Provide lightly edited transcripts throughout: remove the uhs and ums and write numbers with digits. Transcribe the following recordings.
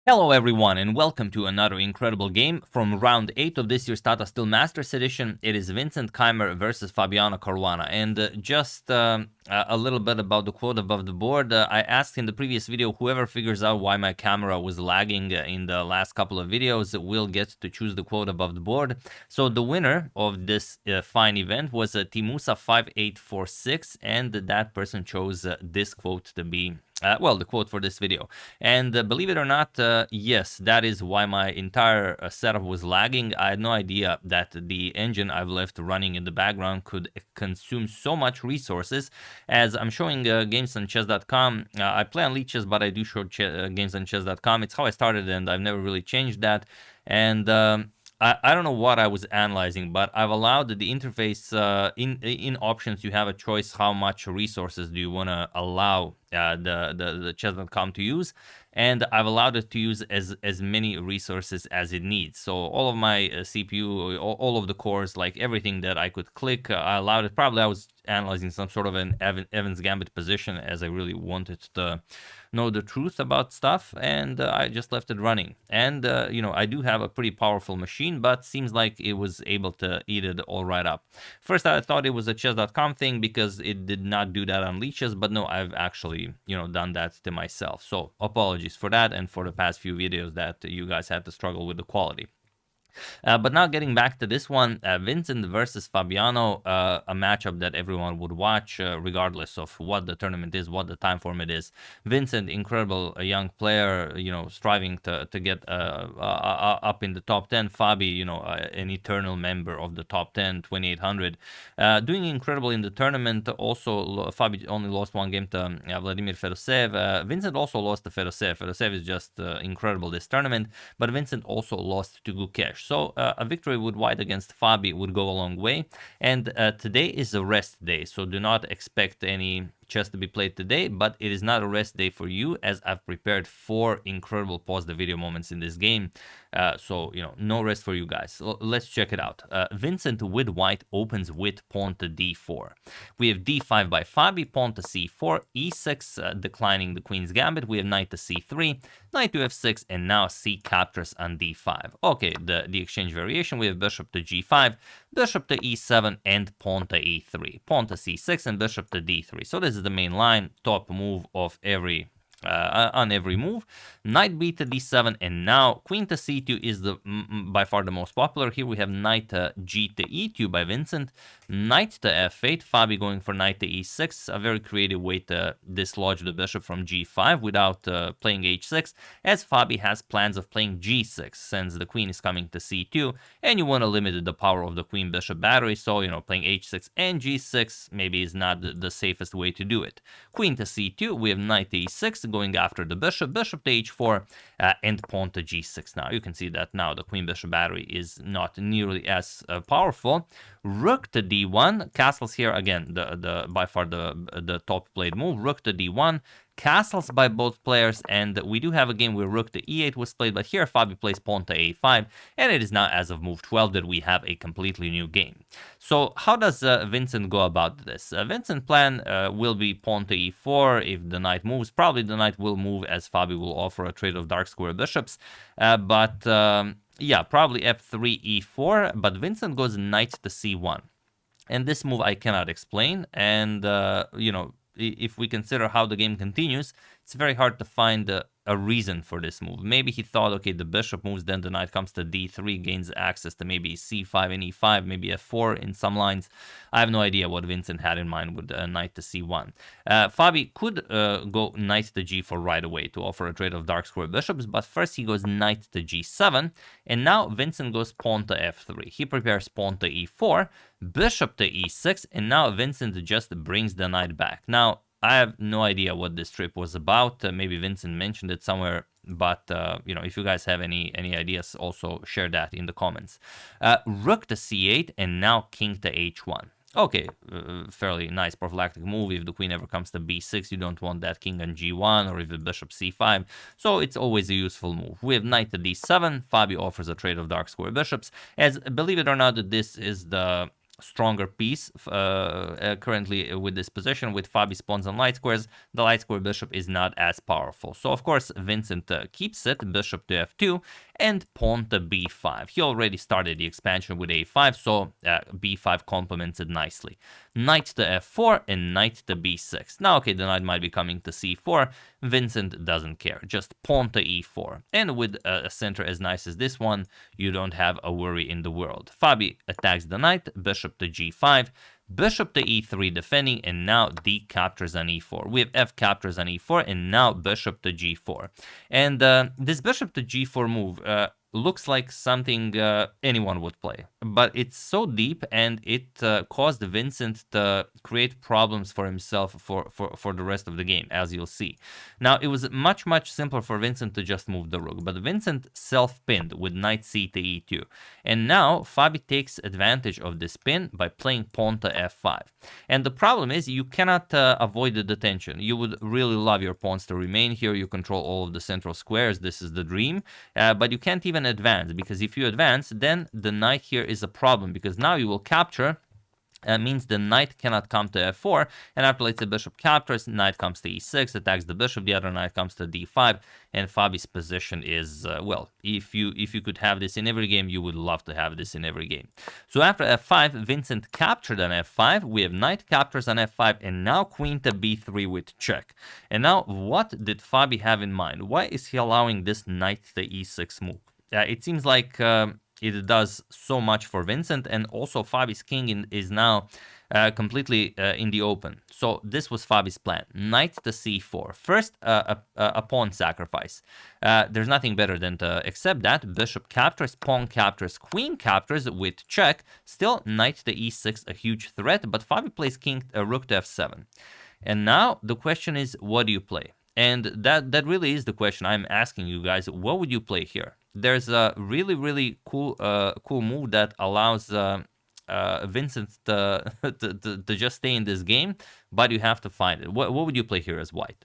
Hello everyone and welcome to another incredible game from round 8 of this year's Tata Steel Masters edition. It is Vincent Keymer versus Fabiano Caruana, and just a little bit about the quote above the board. I asked in the previous video, whoever figures out why my camera was lagging in the last couple of videos will get to choose the quote above the board. So the winner of this fine event was Timusa5846, and that person chose this quote to be well, the quote for this video. And believe it or not, yes, that is why my entire setup was lagging. I had no idea that the engine I've left running in the background could consume so much resources. As I'm showing gamesonchess.com, I play on leeches, but I do show gamesonchess.com. It's how I started, and I've never really changed that. And I don't know what I was analyzing, but I've allowed the interface in options. You have a choice how much resources do you want to allow the chess.com to use, and I've allowed it to use as many resources as it needs. So all of my CPU, all of the cores, like everything that I could click, I allowed it. Probably I was analyzing some sort of an Evans Gambit position, as I really wanted to know the truth about stuff, and I just left it running. And you know, I do have a pretty powerful machine, but seems like it was able to eat it all right up. First I thought it was a chess.com thing because it did not do that on leeches, but no, I've actually, you know, done that to myself. So apologies for that and for the past few videos that you guys had to struggle with the quality. But now getting back to this one, Vincent versus Fabiano, a matchup that everyone would watch regardless of what the tournament is, what the time format is. Vincent, incredible young player, you know, striving to get up in the top 10. Fabi, you know, an eternal member of the top 10, 2800. Doing incredible in the tournament. Also, Fabi only lost one game to Vladimir Fedosev. Vincent also lost to Fedosev. Fedosev is just incredible this tournament, but Vincent also lost to Gukesh. So a victory with white against Fabi would go a long way. And today is a rest day, so do not expect any chess to be played today, but it is not a rest day for you, as I've prepared 4 incredible pause the video moments in this game. So, you know, no rest for you guys. Let's check it out. Vincent with white opens with pawn to d4. We have d5 by Fabi, pawn to c4, e6, declining the queen's gambit. We have knight to c3, knight to f6, and now c captures on d5. Okay, the exchange variation, we have bishop to g5, bishop to e7, and pawn to e3, pawn to c6, and bishop to d3. So this is the main line, top move of every on every move. Knight b to d7, and now queen to c2 is the by far the most popular. Here we have knight g to e2 by Vincent, knight to f8, Fabi going for knight to e6, a very creative way to dislodge the bishop from g5 without playing h6, as Fabi has plans of playing g6 since the queen is coming to c2, and you want to limit the power of the queen bishop battery, so, you know, playing h6 and g6 maybe is not the safest way to do it. Queen to c2, we have knight to e6, going after the bishop, bishop to h4, and pawn to g6. Now you can see that now the queen bishop battery is not nearly as powerful. Rook to d1, castles here again, the by far the top played move. Rook to d1, castles by both players, and we do have a game where rook to e8 was played, but here Fabi plays pawn to a5, and it is not as of move 12 that we have a completely new game. So how does Vincent go about this? Vincent's plan will be pawn to e4 if the knight moves. Probably the knight will move, as Fabi will offer a trade of dark square bishops, but yeah, probably f3, e4, but Vincent goes knight to c1. And this move I cannot explain, and you know, if we consider how the game continues, it's very hard to find a reason for this move. Maybe he thought, okay, the bishop moves, then the knight comes to d3, gains access to maybe c5 and e5, maybe f4 in some lines. I have no idea what Vincent had in mind with knight to c1. Fabi could go knight to g4 right away to offer a trade of dark square bishops, but first he goes knight to g7, and now Vincent goes pawn to f3. He prepares pawn to e4, bishop to e6, and now Vincent just brings the knight back. Now, I have no idea what this trip was about. Maybe Vincent mentioned it somewhere, but you know, if you guys have any ideas, also share that in the comments. Rook to c8, and now king to h1. Okay, fairly nice prophylactic move. If the queen ever comes to b6, you don't want that king on g1, or if the bishop c5, so it's always a useful move. We have knight to d7. Fabi offers a trade of dark square bishops, as, believe it or not, this is the stronger piece currently with this position. With Fabi's pawns and light squares, the light square bishop is not as powerful. So of course Vincent keeps it, bishop to f2 and pawn to b5. He already started the expansion with a5, so b5 complements it nicely. Knight to f4 and knight to b6. Now okay, the knight might be coming to c4. Vincent doesn't care, just pawn to e4. And with a center as nice as this one, you don't have a worry in the world. Fabi attacks the knight, bishop to g5, bishop to e3 defending, and now d captures on e4. We have f captures on e4, and now bishop to g4. And this bishop to g4 move looks like something anyone would play, but it's so deep, and it caused Vincent to create problems for himself for the rest of the game, as you'll see. Now, it was much simpler for Vincent to just move the rook, but Vincent self-pinned with knight c to e2, and now Fabi takes advantage of this pin by playing pawn to f5. And the problem is you cannot avoid the detention. You would really love your pawns to remain here. You control all of the central squares. This is the dream, but you can't even advance, because if you advance, then the knight here is a problem, because now you will capture. Means the knight cannot come to f4, and after, let's say, bishop captures, knight comes to e6, attacks the bishop, the other knight comes to d5, and Fabi's position is, well, if you could have this in every game, you would love to have this in every game. So after f5, Vincent captured on f5, we have knight captures on f5, and now queen to b3 with check. And now, what did Fabi have in mind? Why is he allowing this knight to e6 move? It seems like it does so much for Vincent, and also Fabi's king is now completely in the open. So this was Fabi's plan. Knight to c4. First, a pawn sacrifice. There's nothing better than to accept that. Bishop captures, pawn captures, queen captures with check. Still, knight to e6, a huge threat, but Fabi plays rook to f7. And now the question is, what do you play? And that really is the question I'm asking you guys. What would you play here? There's a really cool move that allows Vincent to just stay in this game, but you have to find it. What would you play here as white?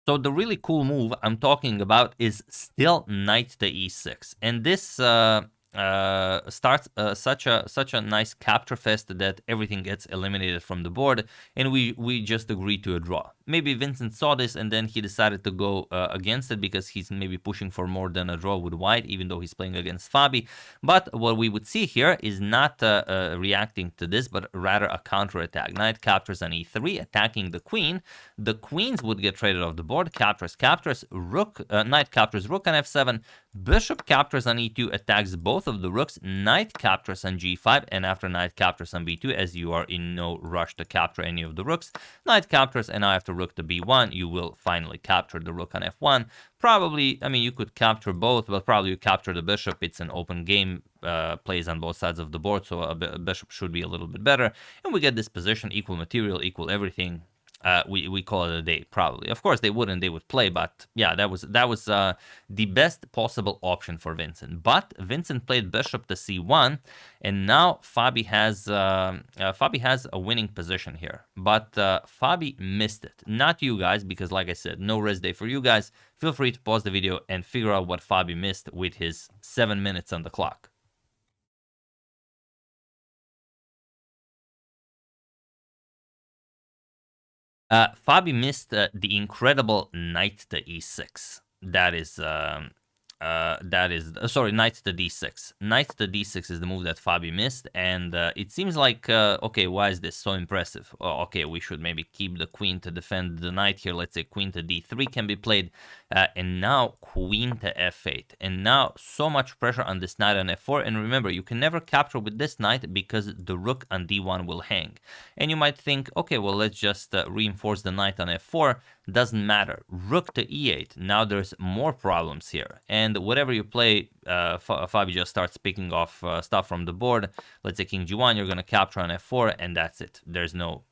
So the really cool move I'm talking about is still knight to e6, and this starts such a nice capture fest that everything gets eliminated from the board, and we just agree to a draw. Maybe Vincent saw this and then he decided to go against it, because he's maybe pushing for more than a draw with white, even though he's playing against Fabi. But what we would see here is not reacting to this, but rather a counterattack. Knight captures on e3, attacking the queen. The queens would get traded off the board. Captures, rook, knight captures rook on f7. Bishop captures on e2, attacks both of the rooks. Knight captures on g5, and after knight captures on b2, as you are in no rush to capture any of the rooks, knight captures, and now after rook to b1, you will finally capture the rook on f1. Probably, I mean, you could capture both, but probably you capture the bishop. It's an open game, plays on both sides of the board, so a bishop should be a little bit better. And we get this position, equal material, equal everything. We call it a day, probably. Of course, they would play, but yeah, that was the best possible option for Vincent. But Vincent played bishop to c1, and now Fabi has a winning position here. But Fabi missed it. Not you guys, because like I said, no rest day for you guys. Feel free to pause the video and figure out what Fabi missed with his 7 minutes on the clock. Fabi missed the incredible knight to e6. Sorry, knight to d6. Knight to d6 is the move that Fabi missed, and it seems like, okay, why is this so impressive? Oh, okay, we should maybe keep the queen to defend the knight here. Let's say queen to d3 can be played, and now queen to f8. And now so much pressure on this knight on f4, and remember, you can never capture with this knight because the rook on d1 will hang. And you might think, okay, well, let's just reinforce the knight on f4. Doesn't matter. Rook to e8. Now there's more problems here. And whatever you play, Fabi just starts picking off stuff from the board. Let's say king g1, you're going to capture on f4, and that's it. There's no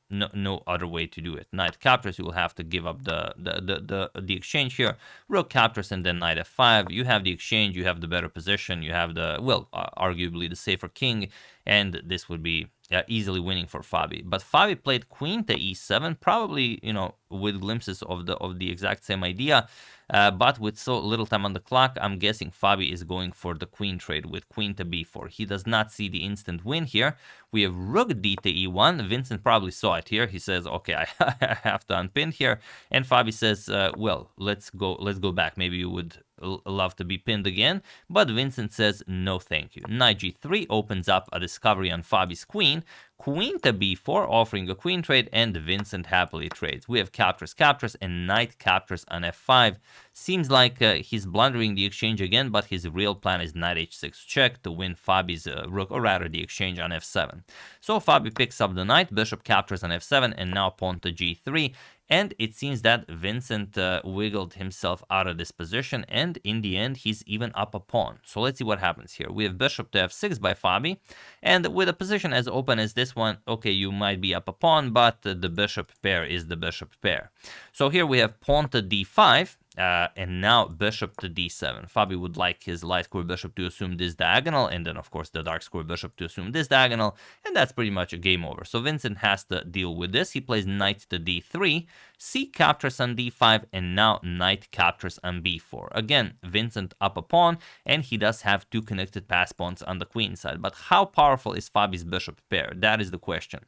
other way to do it. Knight captures, you will have to give up the exchange here. Rook captures, and then knight f5. You have the exchange, you have the better position, you have the, well, arguably the safer king, and this would be easily winning for Fabi. But Fabi played queen to e7, probably, you know, with glimpses of the exact same idea. But with so little time on the clock, I'm guessing Fabi is going for the queen trade with queen to b4. He does not see the instant win here. We have rook d to e1. Vincent probably saw it here. He says, okay, I have to unpin here. And Fabi says, well, let's go back. Maybe you would love to be pinned again. But Vincent says, no thank you. Knight g3 opens up a discovery on Fabi's queen. Queen to b4, offering a queen trade, and Vincent happily trades. We have captures, and knight captures on f5. Seems like he's blundering the exchange again, but his real plan is knight h6 check to win Fabi's rook, or rather the exchange on f7. So Fabi picks up the knight, bishop captures on f7, and now pawn to g3. And it seems that Vincent wiggled himself out of this position, and in the end, he's even up a pawn. So let's see what happens here. We have bishop to f6 by Fabi, and with a position as open as this one, okay, you might be up a pawn, but the bishop pair is the bishop pair. So here we have pawn to d5, and now bishop to d7. Fabi would like his light square bishop to assume this diagonal, and then of course the dark square bishop to assume this diagonal, and that's pretty much a game over. So Vincent has to deal with this. He plays knight to d3, c captures on d5, and now knight captures on b4. Again, Vincent up a pawn, and he does have two connected pass pawns on the queen side. But how powerful is Fabi's bishop pair? That is the question.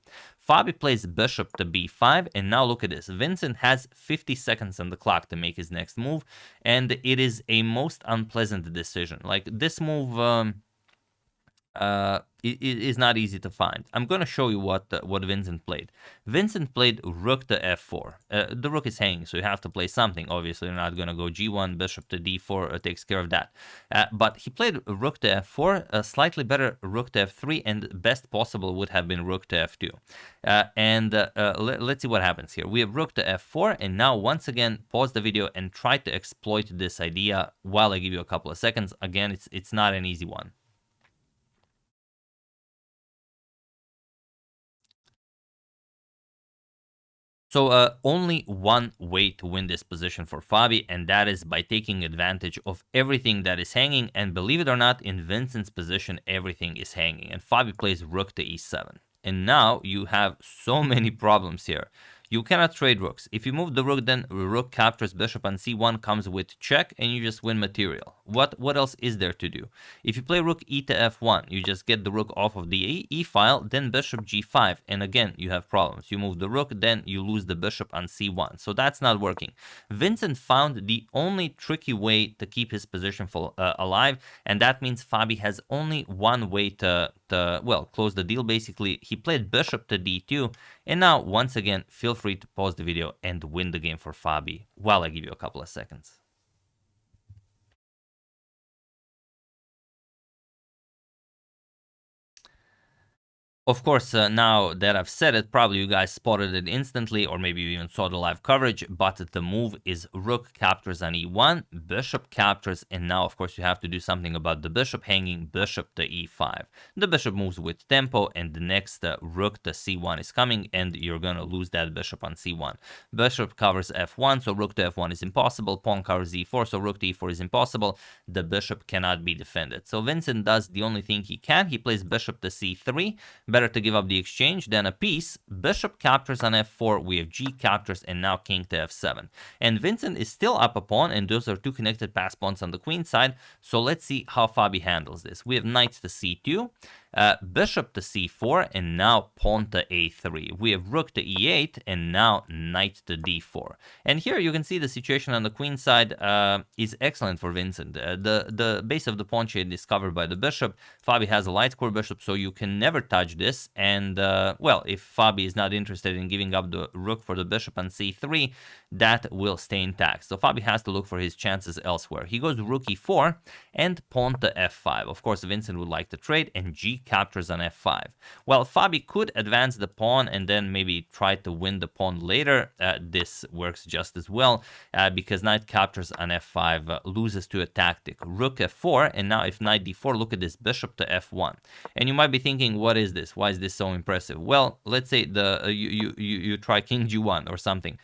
Fabi plays bishop to b5, and now look at this. Vincent has 50 seconds on the clock to make his next move, and it is a most unpleasant decision. Like, this move it is not easy to find. I'm going to show you what Vincent played. Vincent played rook to f4. The rook is hanging, so you have to play something. Obviously, you're not going to go g1, bishop to d4 takes care of that. But he played rook to f4, a slightly better rook to f3, and best possible would have been rook to f2. Let's see what happens here. We have rook to f4, and now once again, pause the video and try to exploit this idea while I give you a couple of seconds. Again, it's not an easy one. So only one way to win this position for Fabi, and that is by taking advantage of everything that is hanging. And believe it or not, in Vincent's position, everything is hanging. And Fabi plays rook to e7. And now you have so many problems here. You cannot trade rooks. If you move the rook, then rook captures bishop on c1, comes with check, and you just win material. What else is there to do? If you play rook e to f1, you just get the rook off of the e file, then bishop g5, and again, you have problems. You move the rook, then you lose the bishop on c1. So that's not working. Vincent found the only tricky way to keep his position alive, and that means Fabi has only one way to close the deal, basically. He played bishop to d2, and now, once again, feel free to pause the video and win the game for Fabi while I give you a couple of seconds. Of course, now that I've said it, probably you guys spotted it instantly, or maybe you even saw the live coverage, but the move is rook captures on e1, bishop captures, and now, of course, you have to do something about the bishop hanging, bishop to e5. The bishop moves with tempo, and the next rook to c1 is coming, and you're going to lose that bishop on c1. Bishop covers f1, so rook to f1 is impossible. Pawn covers e4, so rook to e4 is impossible. The bishop cannot be defended. So Vincent does the only thing he can. He plays bishop to c3, better to give up the exchange than a piece. Bishop captures on f4, we have g captures, and now king to f7. And Vincent is still up a pawn, and those are two connected pass pawns on the queen side. So let's see how Fabi handles this. We have knight to c2, bishop to c4, and now pawn to a3. We have rook to e8, and now knight to d4. And here you can see the situation on the queen side is excellent for Vincent. The base of the pawn chain is covered by the bishop. Fabi has a light square bishop, so you can never touch this. And, well, if Fabi is not interested in giving up the rook for the bishop on c3, that will stay intact. So Fabi has to look for his chances elsewhere. He goes rook e4 and pawn to f5. Of course, Vincent would like to trade, and g captures on f5. Well, Fabi could advance the pawn and then maybe try to win the pawn later. This works just as well, because knight captures on f5 loses to a tactic. Rook f4, and now if knight d4, look at this, bishop to f1. And you might be thinking, what is this? Why is this so impressive? Well, let's say you try king g1 or something.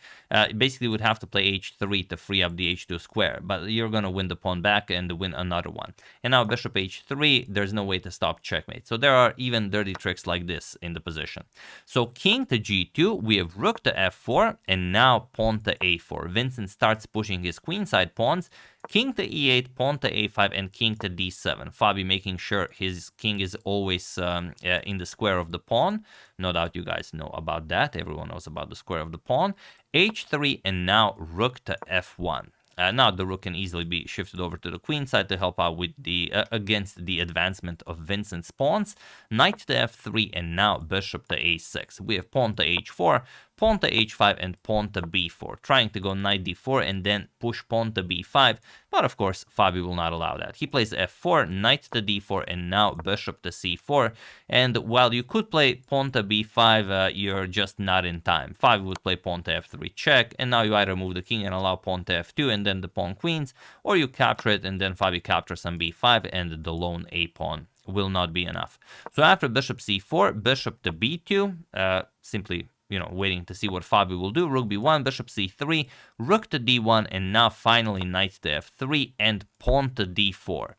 Basically would have to play h3 to free up the h2 square, but you're going to win the pawn back and win another one. And now bishop h3, there's no way to stop checkmate. So there are even dirty tricks like this in the position. So king to g2, we have rook to f4, and now pawn to a4. Vincent starts pushing his queenside pawns. King to e8, pawn to a5, and king to d7. Fabi making sure his king is always in the square of the pawn. No doubt you guys know about that. Everyone knows about the square of the pawn. h3, and now rook to f1. Now the rook can easily be shifted over to the queen side to help out with the against the advancement of Vincent's pawns. Knight to f3, and now bishop to a6. We have pawn to h4, pawn to h5, and pawn to b4, trying to go knight d4 and then push pawn to b5, but of course Fabi will not allow that. He plays f4, knight to d4, and now bishop to c4, and while you could play pawn to b5, you're just not in time. Fabi would play pawn to f3 check, and now you either move the king and allow pawn to f2 and then the pawn queens, or you capture it and then Fabi captures on b5 and the lone a pawn will not be enough. So after bishop c4, bishop to b2, simply waiting to see what Fabi will do. Rook b1, bishop c3, rook to d1, and now finally knight to f3 and pawn to d4.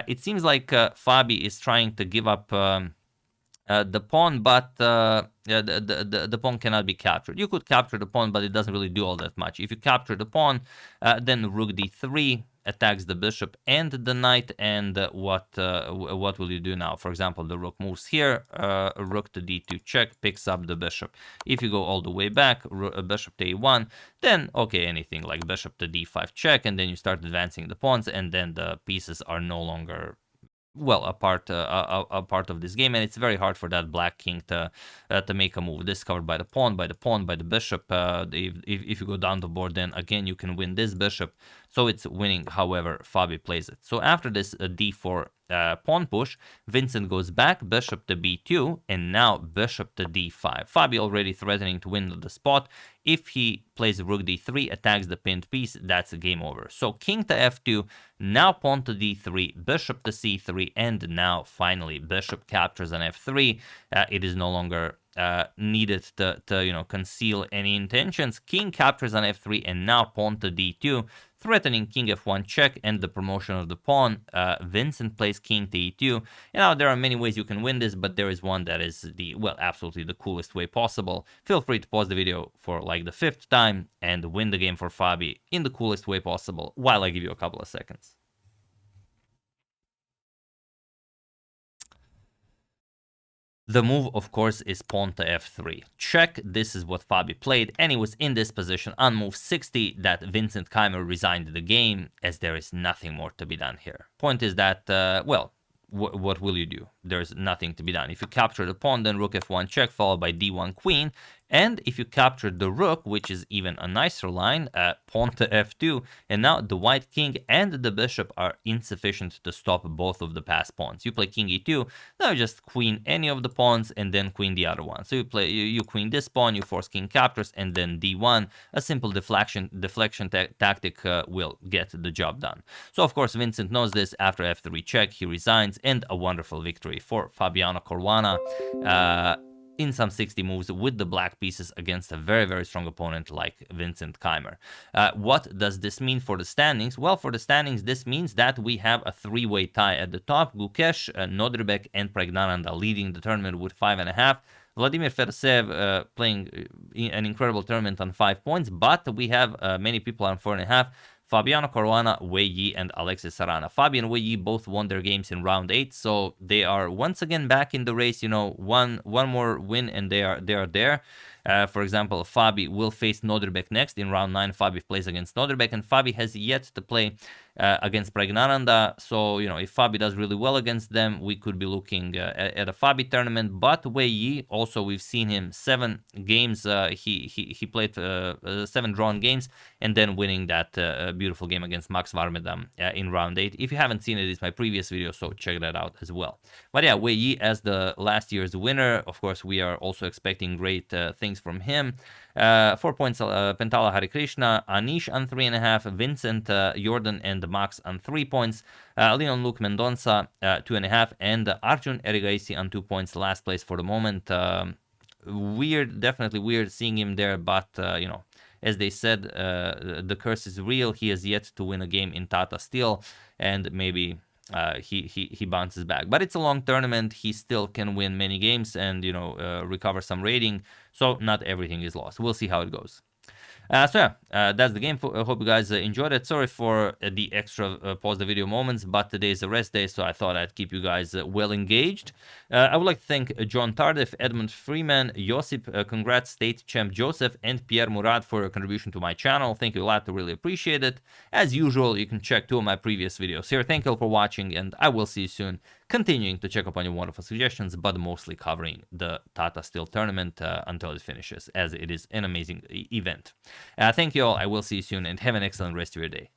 It seems like Fabi is trying to give up the pawn, but the pawn cannot be captured. You could capture the pawn, but it doesn't really do all that much. If you capture the pawn, then rook d3 attacks the bishop and the knight, and what will you do now? For example, the rook moves here, rook to d2 check, picks up the bishop. If you go all the way back, bishop to a1, then okay, anything like bishop to d5 check, and then you start advancing the pawns, and then the pieces are no longer a part of this game, and it's very hard for that black king to make a move. This covered by the pawn, by the bishop. If you go down the board, then again you can win this bishop. So it's winning however Fabi plays it. So after this d4 pawn push, Vincent goes back, bishop to b2, and now bishop to d5. Fabi already threatening to win the spot. If he plays rook d3, attacks the pinned piece, that's a game over. So king to f2, now pawn to d3, bishop to c3, and now finally bishop captures on f3. It is no longer needed to conceal any intentions. King captures on f3, and now pawn to d2, threatening king f1 check and the promotion of the pawn. Vincent plays king to e2. Now there are many ways you can win this, but there is one that is absolutely the coolest way possible. Feel free to pause the video for like the 5th time and win the game for Fabi in the coolest way possible while I give you a couple of seconds. The move, of course, is pawn to f3. Check, this is what Fabi played, and he was in this position on move 60 that Vincent Keymer resigned the game, as there is nothing more to be done here. Point is that, what will you do? There's nothing to be done. If you capture the pawn, then rook f1 check, followed by d1 queen, and if you capture the rook, which is even a nicer line, pawn to f2, and now the white king and the bishop are insufficient to stop both of the passed pawns. You play king e2, now you just queen any of the pawns and then queen the other one. So you queen this pawn, you force king captures, and then d1. A simple deflection tactic will get the job done. So of course Vincent knows this. After f3 check, he resigns, and a wonderful victory for Fabiano Caruana. In some 60 moves with the black pieces against a very, very strong opponent like Vincent Keymer. What does this mean for the standings? Well, for the standings, this means that we have a 3-way tie at the top. Gukesh, Nodrbek, and Pregnananda leading the tournament with 5.5. Vladimir Fedoseev playing an incredible tournament on 5 points, but we have many people on 4.5. Fabiano Caruana, Wei Yi, and Alexis Sarana. Fabi and Wei Yi both won their games in round 8, so they are once again back in the race. One more win and they are there. For example, Fabi will face Nodrbek next in round 9. Fabi plays against Nodrbek, and Fabi has yet to play against Pregnananda. So, if Fabi does really well against them, we could be looking at a Fabi tournament. But Wei Yi, also, we've seen him 7 games. He played 7 drawn games and then winning that beautiful game against Max Varmedam in round 8. If you haven't seen it, it's my previous video, so check that out as well. But yeah, Wei Yi as the last year's winner. Of course, we are also expecting great things from him. 4 points, Pentala Harikrishna, Anish on 3.5, Vincent, Jordan, and Max on 3 points, Leon Luke Mendonça 2.5, and Arjun Erigaisi on 2 points, last place for the moment. Weird, definitely weird seeing him there, but as they said, the curse is real. He has yet to win a game in Tata still, and maybe he bounces back. But it's a long tournament. He still can win many games and, you know, recover some rating. So not everything is lost. We'll see how it goes. So yeah, that's the game. I hope you guys enjoyed it. Sorry for the extra pause the video moments, but today is a rest day, so I thought I'd keep you guys well engaged. I would like to thank John Tardif, Edmund Freeman, Josip, congrats, State Champ Joseph, and Pierre Murad for your contribution to my channel. Thank you a lot, I really appreciate it. As usual, you can check 2 of my previous videos here. Thank you all for watching, and I will see you soon, continuing to check up on your wonderful suggestions, but mostly covering the Tata Steel tournament until it finishes, as it is an amazing event. Thank you all. I will see you soon, and have an excellent rest of your day.